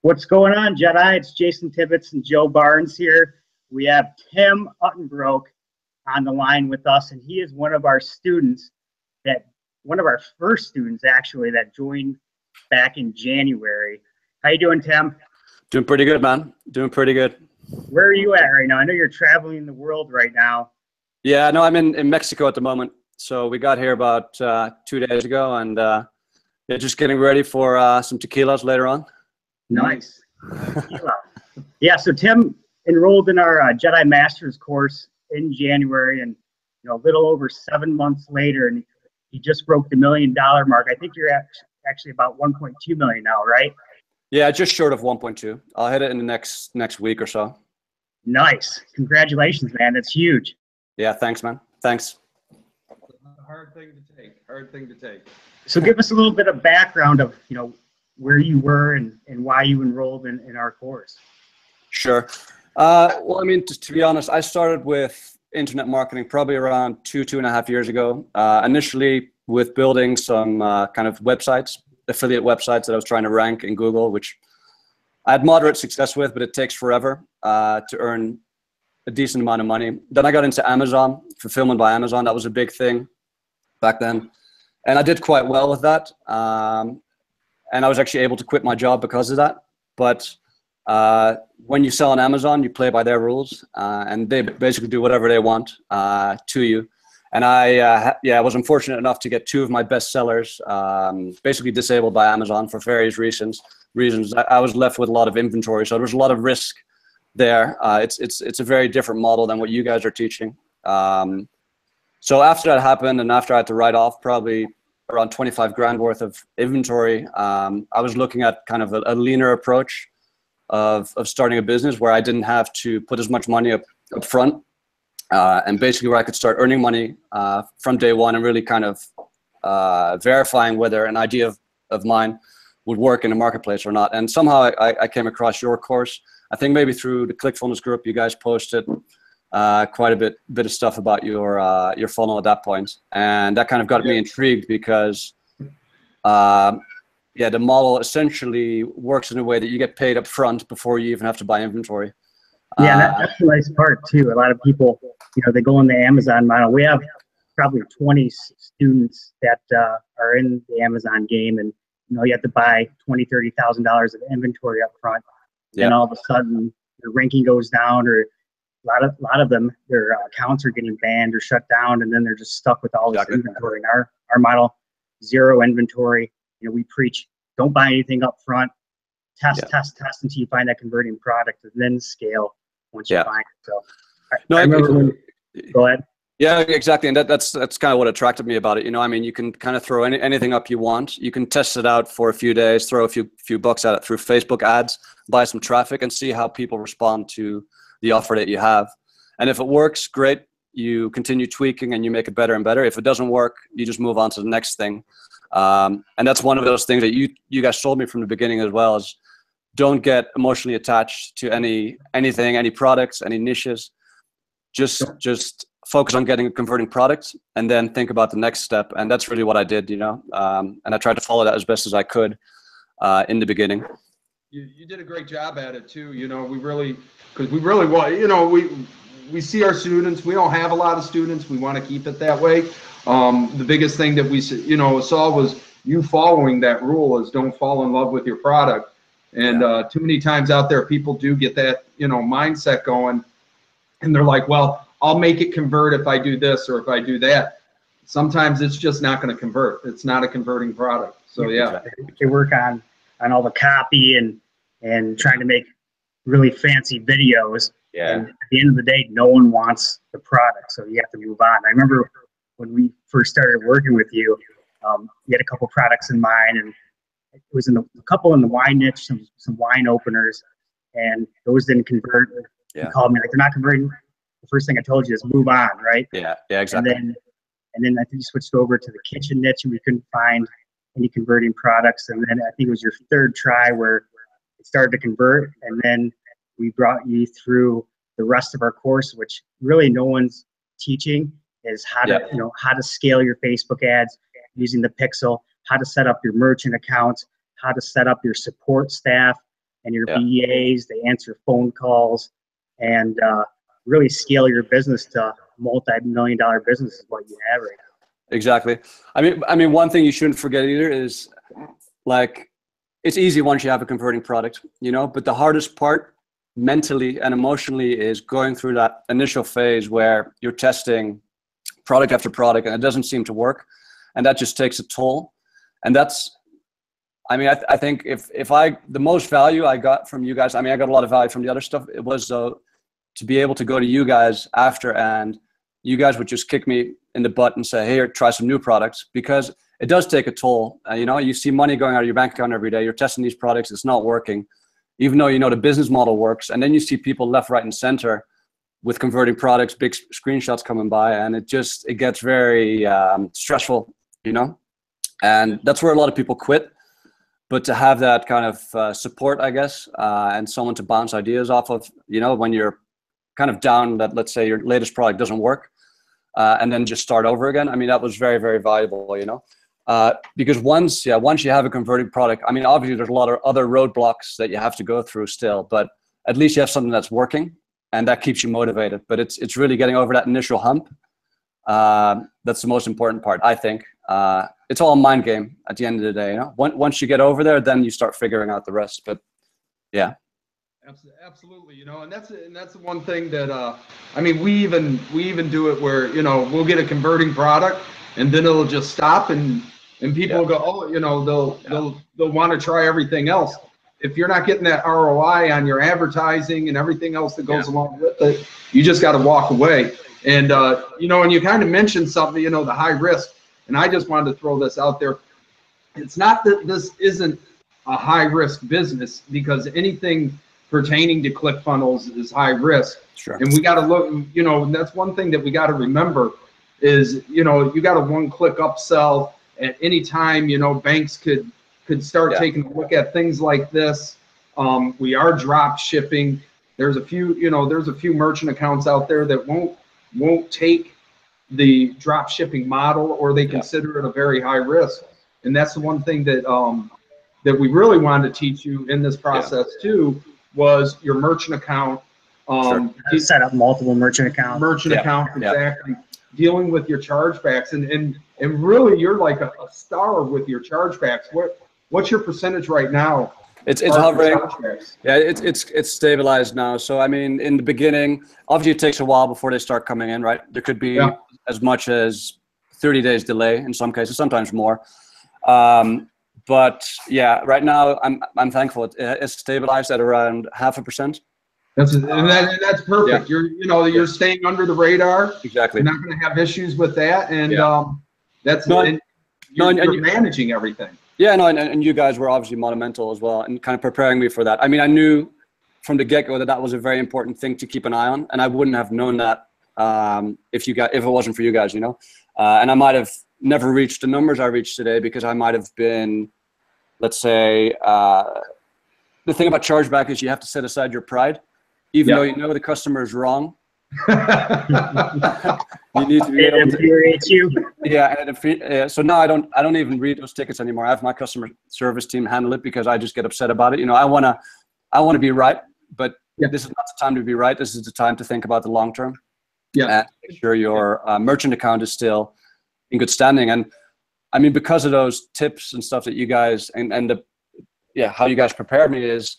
What's going on, Jedi? It's Jason Tibbetts and Joe Barnes here. We have Tim Uittenbroek on the line with us, and he is one of our students one of our first students actually that joined back in January. How you doing, Tim? Doing pretty good, man. Doing pretty good. Where are you at right now? I know you're traveling the world right now. Yeah, no, I'm in Mexico at the moment. So we got here about 2 days ago, and yeah, just getting ready for some tequilas later on. Nice. Yeah, so Tim enrolled in our Jedi Masters course in January, and a little over 7 months later, and he just broke the $1 million mark. I think you're actually about 1.2 million now, right? Yeah, just short of 1.2. I'll hit it in the next week or so. Nice. Congratulations, man. That's huge. Yeah, thanks, man. Thanks. A hard thing to take. Hard thing to take. So give us a little bit of background of, where you were and why you enrolled in our course. Sure. Well, I mean, to be honest, I started with internet marketing probably around 2.5 years ago. Initially with building some kind of websites, affiliate websites that I was trying to rank in Google, which I had moderate success with, but it takes forever to earn a decent amount of money. Then I got into Amazon, fulfillment by Amazon. That was a big thing back then. And I did quite well with that. And I was actually able to quit my job because of that. But when you sell on Amazon, you play by their rules, and they basically do whatever they want to you. And I was unfortunate enough to get 2 of my best sellers basically disabled by Amazon for various reasons. I was left with a lot of inventory, so there was a lot of risk there. It's a very different model than what you guys are teaching. So after that happened, and after I had to write off probably around 25 grand worth of inventory, I was looking at kind of a leaner approach of starting a business where I didn't have to put as much money up front, and basically where I could start earning money from day one and really kind of verifying whether an idea of mine would work in the marketplace or not. And somehow I came across your course. I think maybe through the ClickFunnels group, you guys posted quite a bit of stuff about your funnel at that point, and that kind of got me intrigued because the model essentially works in a way that you get paid up front before you even have to buy inventory. Yeah, that's the nice part too. A lot of people, they go in the Amazon model. We have probably 20 students that are in the Amazon game, and you have to buy $20,000, $30,000 of inventory up front, and all of a sudden your ranking goes down, or a lot of them, their accounts are getting banned or shut down, and then they're just stuck with all this inventory. In our model, zero inventory. We preach, don't buy anything up front. Test until you find that converting product, and then scale once you find it. So I remember go ahead. Yeah, exactly, and that's kind of what attracted me about it. I mean, you can kind of throw anything up you want. You can test it out for a few days, throw a few bucks at it through Facebook ads, buy some traffic, and see how people respond to the offer that you have. And if it works, great. You continue tweaking and you make it better and better. If it doesn't work, you just move on to the next thing. And that's one of those things that you guys told me from the beginning as well, is don't get emotionally attached to anything, any products, any niches. Just focus on getting a converting product and then think about the next step. And that's really what I did, and I tried to follow that as best as I could in the beginning. You did a great job at it too. Because we really want, we see our students. We don't have a lot of students. We want to keep it that way. The biggest thing that we saw was you following that rule is don't fall in love with your product. And too many times out there, people do get that mindset going, and they're like, well, I'll make it convert if I do this or if I do that. Sometimes it's just not going to convert. It's not a converting product. So they work on all the copy and trying to make really fancy videos. Yeah. And at the end of the day, no one wants the product, so you have to move on. I remember when we first started working with you, you had a couple products in mind, and it was a couple in the wine niche, some wine openers, and those didn't convert. Yeah. You called me like, they're not converting. The first thing I told you is move on, right? Yeah, exactly. And then I think you switched over to the kitchen niche, and we couldn't find any converting products. And then I think it was your 3rd try where it started to convert, and then we brought you through the rest of our course, which really no one's teaching, is how to how to scale your Facebook ads using the pixel, how to set up your merchant accounts, how to set up your support staff, and your BAs, they answer phone calls, and really scale your business to a multi-million-dollar business is what you have right now. Exactly. I mean, one thing you shouldn't forget either is, like, it's easy once you have a converting product, you know, but the hardest part mentally and emotionally is going through that initial phase where you're testing product after product and it doesn't seem to work, and that just takes a toll. And that's, I mean, I think if the most value I got from you guys, I mean, I got a lot of value from the other stuff. It was to be able to go to you guys after, and you guys would just kick me in the butt and say, hey, try some new products, because it does take a toll. You know, you see money going out of your bank account every day. You're testing these products. It's not working, even though you know the business model works. And then you see people left, right, and center with converting products, big screenshots coming by, and it gets very stressful, you know? And that's where a lot of people quit. But to have that kind of support, I guess, and someone to bounce ideas off of, you know, when you're kind of down that, let's say your latest product doesn't work, and then just start over again. I mean, that was very, very valuable, you know? Because once you have a converting product, I mean, obviously there's a lot of other roadblocks that you have to go through still, but at least you have something that's working, and that keeps you motivated. But it's really getting over that initial hump. That's the most important part, I think. It's all a mind game at the end of the day, you know? Once you get over there, then you start figuring out the rest. But yeah. Absolutely, you know, and that's the one thing that I mean, we even do it where, you know, we'll get a converting product and then it'll just stop, and people go, oh, you know, they'll want to try everything else. If you're not getting that ROI on your advertising and everything else that goes along with it, you just got to walk away. And you know, and you kind of mentioned something, you know, the high risk, and I just wanted to throw this out there. It's not that this isn't a high risk business, because anything pertaining to ClickFunnels is high risk. Sure. And we got to look, you know, and that's one thing that we got to remember is, you know, you got a one-click upsell at any time. You know, banks could start taking a look at things like this. We are drop shipping. There's a few merchant accounts out there that won't take the drop shipping model, or they consider it a very high risk. And that's the one thing that that we really wanted to teach you in this process too, was your merchant account. You set up multiple merchant accounts. Exactly. Dealing with your chargebacks, and really you're like a star with your chargebacks. What's your percentage right now? It's hovering. Yeah, it's stabilized now. So I mean, in the beginning, obviously it takes a while before they start coming in, right? There could be as much as 30 days delay in some cases, sometimes more. But yeah, right now I'm thankful it's stabilized at around 0.5%. That's perfect. You're staying under the radar. Exactly. You're not going to have issues with that, and you're managing everything. Yeah, no, and you guys were obviously monumental as well, and kind of preparing me for that. I mean, I knew from the get-go that was a very important thing to keep an eye on, and I wouldn't have known that if it wasn't for you guys, you know. And I might have never reached the numbers I reached today, because I might have been, let's say, the thing about chargeback is you have to set aside your pride, even though you know the customer is wrong. You need to be able to infuriate you. So now I don't even read those tickets anymore. I have my customer service team handle it, because I just get upset about it. You know, I want to be right, but this is not the time to be right. This is the time to think about the long term. And make sure your merchant account is still in good standing. And I mean, because of those tips and stuff that you guys how you guys prepared me is,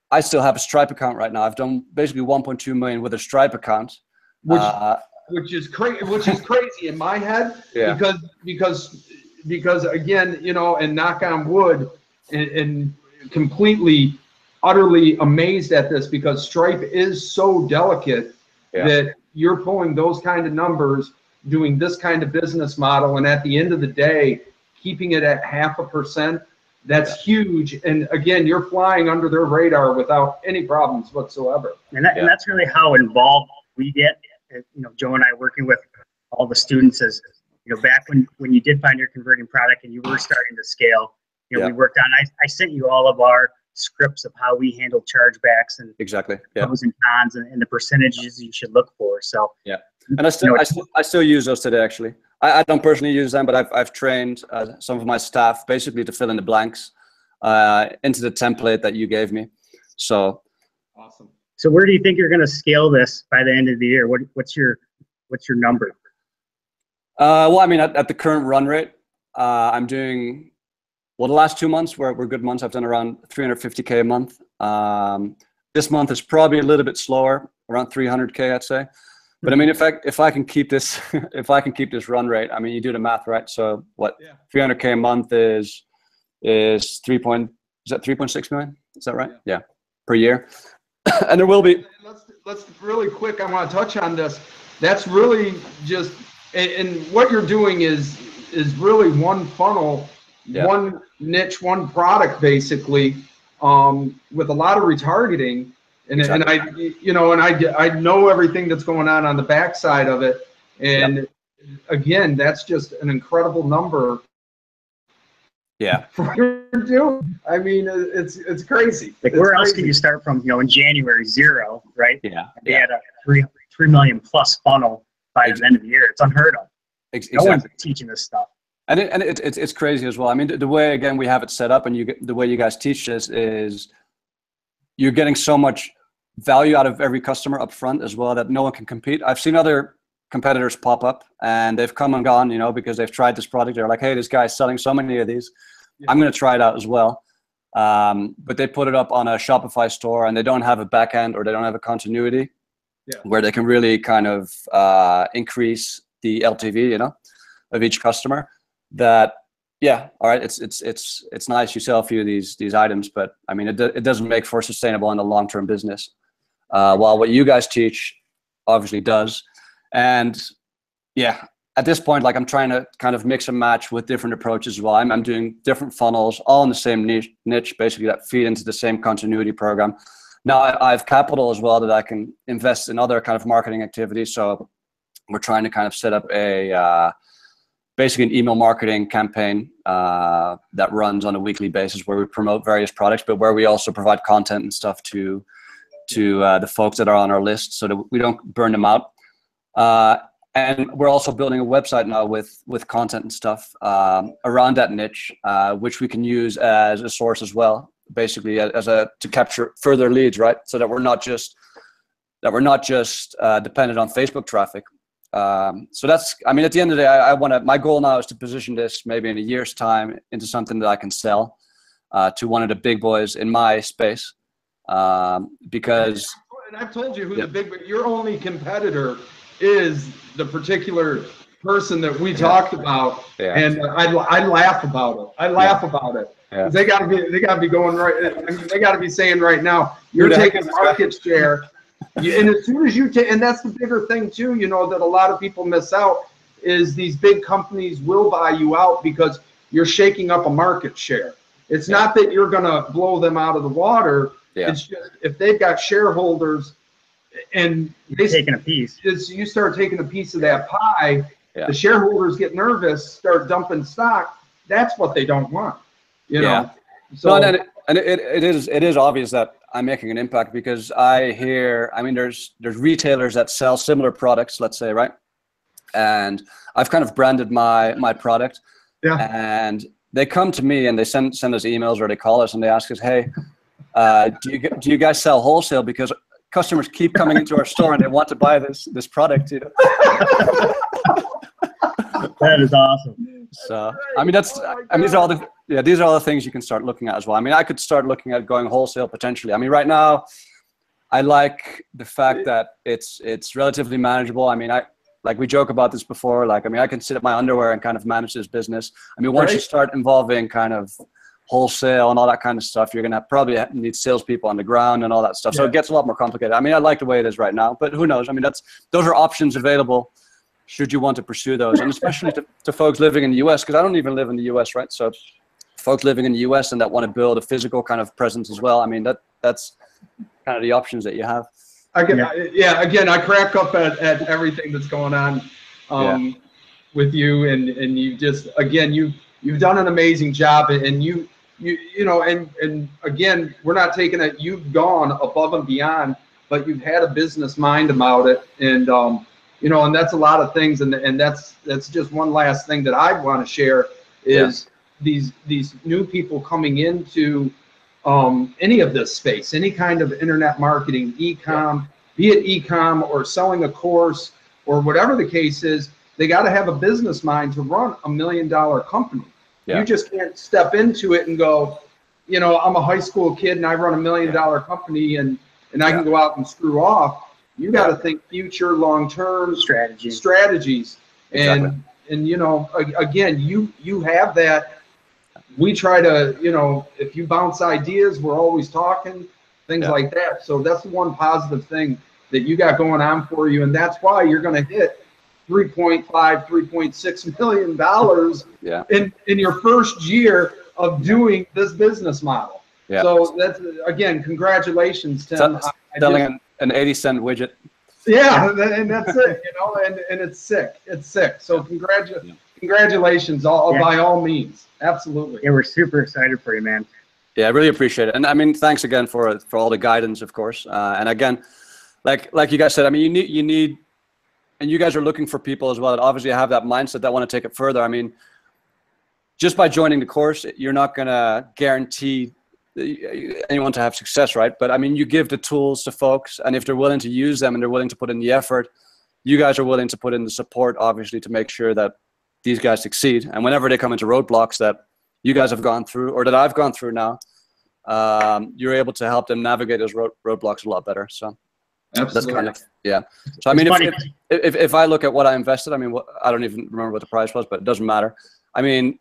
I still have a Stripe account right now. I've done basically 1.2 million with a Stripe account, which is crazy in my head, because again, you know, and knock on wood, and completely, utterly amazed at this, because Stripe is so delicate that you're pulling those kind of numbers, doing this kind of business model, and at the end of the day, keeping it at 0.5%. That's huge. And again, you're flying under their radar without any problems whatsoever. And that's really how involved we get. You know, Joe and I working with all the students, as you know, back when you did find your converting product and you were starting to scale, you know, we worked on, I sent you all of our scripts of how we handle chargebacks and pros and cons and the percentages you should look for. So and I still use those today, actually. I don't personally use them, but I've trained some of my staff basically to fill in the blanks into the template that you gave me. So Awesome. So where do you think you're going to scale this by the end of the year? What's your number? Well, I mean, at the current run rate, I'm doing, well, the last 2 months were good months. I've done around 350K a month. This month is probably a little bit slower, around 300K, I'd say. But I mean, if I can keep this, if I can keep this run rate, I mean, you do the math, right? So what, 300K a month is 3.6 million? Is that right? Yeah, per year. And there will be. Let's really quick. I want to touch on this. That's really just, and what you're doing is really one funnel, one niche, one product, basically, with a lot of retargeting. And and I know everything that's going on the backside of it. And again, that's just an incredible number. Yeah. For what you're doing. I mean, it's crazy. Like, where else can you start from? You know, in January, 0, right? Yeah. They had a 3 million plus funnel by the end of the year. It's unheard of. No one's teaching this stuff. And it's crazy as well. I mean, the way, again, we have it set up, and the way you guys teach this is you're getting so much value out of every customer up front as well that no one can compete. I've seen other competitors pop up and they've come and gone, you know, because they've tried this product. They're like, hey, this guy's selling so many of these. I'm going to try it out as well. But they put it up on a Shopify store and they don't have a back end, or they don't have a continuity where they can really kind of increase the LTV, you know, of each customer. That, all right, it's nice you sell a few of these items, but I mean, it doesn't make for sustainable in the long-term business. While what you guys teach obviously does. And at this point, like, I'm trying to kind of mix and match with different approaches as well. I'm doing different funnels, all in the same niche, basically, that feed into the same continuity program. Now I have capital as well that I can invest in other kind of marketing activities. So we're trying to kind of set up basically an email marketing campaign that runs on a weekly basis, where we promote various products, but where we also provide content and stuff to the folks that are on our list, so that we don't burn them out. And we're also building a website now with content and stuff around that niche, which we can use as a source as well, basically to capture further leads, right? So that we're not just dependent on Facebook traffic. So that's, I mean, at the end of the day, my goal now is to position this maybe in a year's time into something that I can sell to one of the big boys in my space, because. And I've told you who your only competitor is the particular person that we talked about, and I laugh about it. I laugh about it. Yeah. They gotta be going right. I mean, they gotta be saying right now, you're taking market share. And as soon as you take, and that's the bigger thing too, you know, that a lot of people miss out, is these big companies will buy you out because you're shaking up a market share. It's not that you're gonna blow them out of the water. It's just, if they've got shareholders and taking a piece, you start taking a piece of that pie, the shareholders get nervous, start dumping stock. That's what they don't want, you know. So it is obvious that I'm making an impact, because I mean, there's retailers that sell similar products, let's say, right? And I've kind of branded my product, and they come to me and they send us emails, or they call us and they ask us, hey, do you guys sell wholesale? Because customers keep coming into our store and they want to buy this product, you know. That is awesome. So I mean, these are all the things you can start looking at as well. I mean, I could start looking at going wholesale potentially. I mean, right now, I like the fact that it's relatively manageable. I mean, like we joke about this before. Like, I mean, I can sit at my underwear and kind of manage this business. I mean, once you start involving kind of wholesale and all that kind of stuff, you're gonna probably need salespeople on the ground and all that stuff. So it gets a lot more complicated. I mean, I like the way it is right now, but who knows? I mean, those are options available should you want to pursue those, and especially to folks living in the US, because I don't even live in the US, right? So folks living in the US and that want to build a physical kind of presence as well. I mean, that's kind of the options that you have. Again, I crack up at everything that's going on with you, and you just, again, you've done an amazing job, and you know, and again, we're not taking it, you've gone above and beyond, but you've had a business mind about it, and you know, and that's a lot of things, and that's just one last thing that I want to share is these new people coming into any of this space, any kind of internet marketing, e-com, be it e-com or selling a course or whatever the case is, they got to have a business mind to run $1 million company. You just can't step into it and go, you know, I'm a high school kid and I run $1 million company and I can go out and screw off. You got to think future, long-term strategies. And you know, again, you have that. We try to, you know, if you bounce ideas, we're always talking, things like that. So that's the one positive thing that you got going on for you. And that's why you're going to hit $3.5, $3.6 million in your first year of doing this business model. So that's, again, congratulations, Tim. Selling an 80-cent widget. And that's it, you know, and it's sick. It's sick. So congratulations, by all means. Absolutely. Yeah, we're super excited for you, man. Yeah, I really appreciate it. And I mean, thanks again for all the guidance, of course. And again, like you guys said, I mean, you need, and you guys are looking for people as well that obviously have that mindset that want to take it further. I mean, just by joining the course, you're not going to guarantee anyone to have success, right? But I mean, you give the tools to folks, and if they're willing to use them and they're willing to put in the effort, you guys are willing to put in the support, obviously, to make sure that these guys succeed. And whenever they come into roadblocks that you guys have gone through, or that I've gone through now, you're able to help them navigate those roadblocks a lot better. So that's kind of, So I mean, if I look at what I invested, I mean, I don't even remember what the price was, but it doesn't matter. I mean,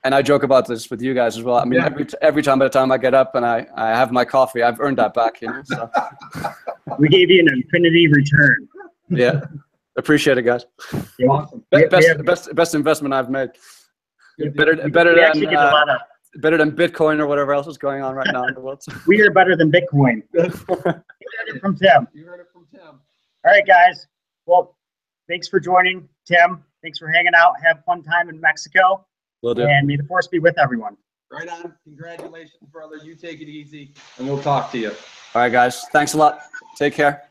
and I joke about this with you guys as well. I mean, every time by the time I get up and I have my coffee, I've earned that back, you know. So. We gave you an infinity return. Yeah, appreciate it, guys. Awesome. Best investment I've made. Better than Bitcoin or whatever else is going on right now in the world. We are better than Bitcoin. You heard it from Tim. You heard it from Tim. All right, guys. Well, thanks for joining, Tim. Thanks for hanging out. Have fun time in Mexico. Will do. And may the force be with everyone. Right on. Congratulations, brother. You take it easy, and we'll talk to you. All right, guys. Thanks a lot. Take care.